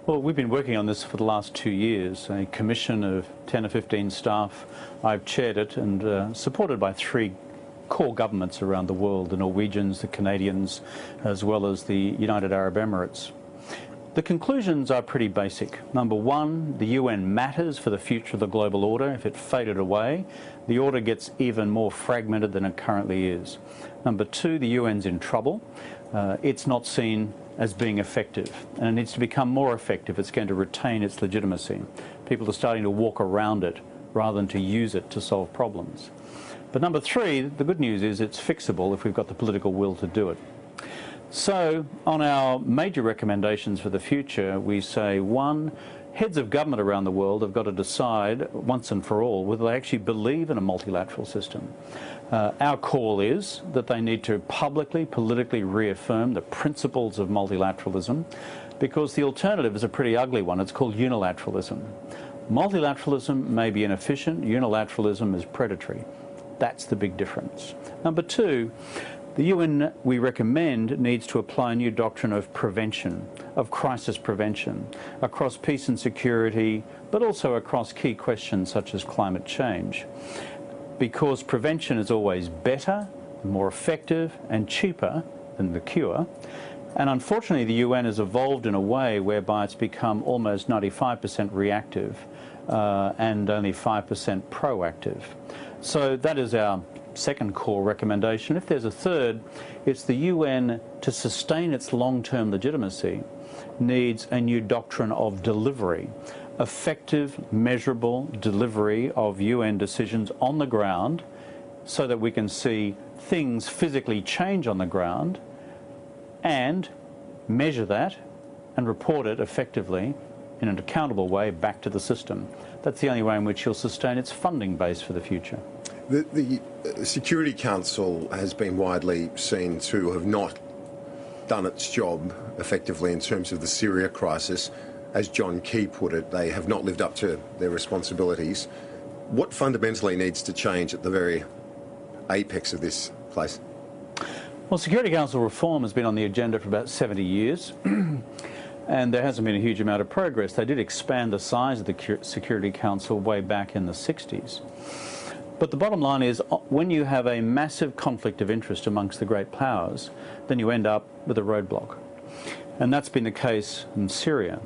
Well, we've been working on this for the last 2 years, a commission of 10 or 15 staff. I've chaired it and supported by 3 core governments around the world, the Norwegians, the Canadians, as well as the United Arab Emirates. The conclusions are pretty basic. Number one, the UN matters for the future of the global order. If it faded away, the order gets even more fragmented than it currently is. Number two, the UN's in trouble. It's not seen as being effective, and it needs to become more effective. It's going to retain its legitimacy. People are starting to walk around it rather than to use it to solve problems. But number three, the good news is it's fixable if we've got the political will to do it. So on our major recommendations for the future, we say, one, heads of government around the world have got to decide once and for all whether they actually believe in a multilateral system. Our call is that they need to publicly, politically reaffirm the principles of multilateralism, because the alternative is a pretty ugly one. It's called unilateralism. Multilateralism may be inefficient, unilateralism is predatory. That's the big difference. Number two, the UN, we recommend, needs to apply a new doctrine of prevention, of crisis prevention, across peace and security, but also across key questions such as climate change. Because prevention is always better, more effective and cheaper than the cure. And unfortunately, the UN has evolved in a way whereby it's become almost 95% reactive and only 5% proactive. So that is our second core recommendation. If there's a third, it's the UN, to sustain its long-term legitimacy, needs a new doctrine of delivery, effective, measurable delivery of UN decisions on the ground, so that we can see things physically change on the ground and measure that and report it effectively in an accountable way back to the system. That's the only way in which you'll sustain its funding base for the future. The Security Council has been widely seen to have not done its job effectively in terms of the Syria crisis. As John Key put it, they have not lived up to their responsibilities. What fundamentally needs to change at the very apex of this place? Well, Security Council reform has been on the agenda for about 70 years. And there hasn't been a huge amount of progress. They did expand the size of the Security Council way back in the 60s. But the bottom line is, when you have a massive conflict of interest amongst the great powers, then you end up with a roadblock. And that's been the case in Syria.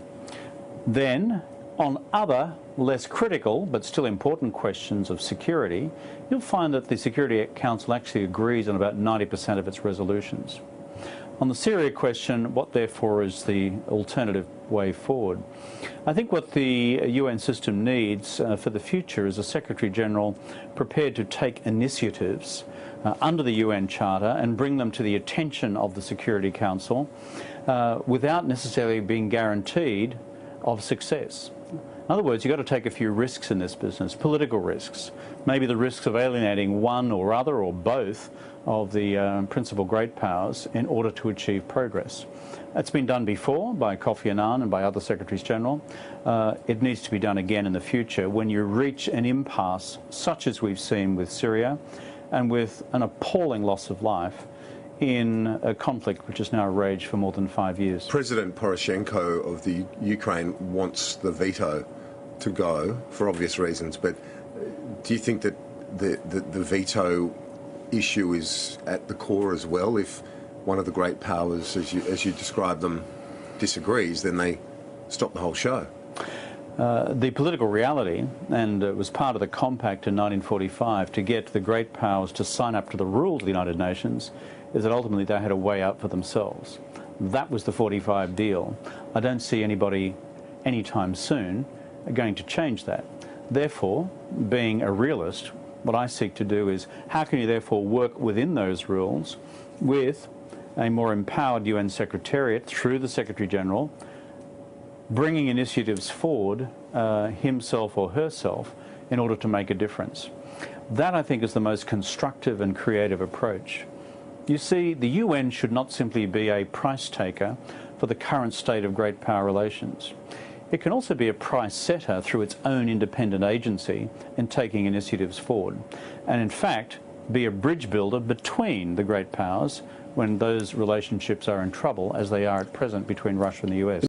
Then, on other, less critical, but still important questions of security, you'll find that the Security Council actually agrees on about 90% of its resolutions. On the Syria question, what therefore is the alternative way forward? I think what the UN system needs for the future is a Secretary-General prepared to take initiatives under the UN Charter and bring them to the attention of the Security Council without necessarily being guaranteed of success. In other words, you've got to take a few risks in this business, political risks, maybe the risks of alienating one or other or both of the principal great powers in order to achieve progress. That's been done before by Kofi Annan and by other Secretaries General. It needs to be done again in the future when you reach an impasse such as we've seen with Syria and with an appalling loss of life in a conflict which has now raged for more than 5 years. President Poroshenko of the Ukraine wants the veto to go for obvious reasons, but do you think that the veto issue is at the core as well? If one of the great powers, as you describe them, disagrees, then they stop the whole show. The political reality, and it was part of the compact in 1945 to get the great powers to sign up to the rules of the United Nations, is that ultimately they had a way out for themselves. That was the 45 deal. I don't see anybody anytime soon going to change that. Therefore, being a realist, what I seek to do is, how can you therefore work within those rules with a more empowered UN Secretariat through the Secretary-General, bringing initiatives forward himself or herself in order to make a difference. That, I think, is the most constructive and creative approach. You see, the UN should not simply be a price taker for the current state of great power relations. It can also be a price setter through its own independent agency in taking initiatives forward, and in fact be a bridge builder between the great powers when those relationships are in trouble, as they are at present between Russia and the US.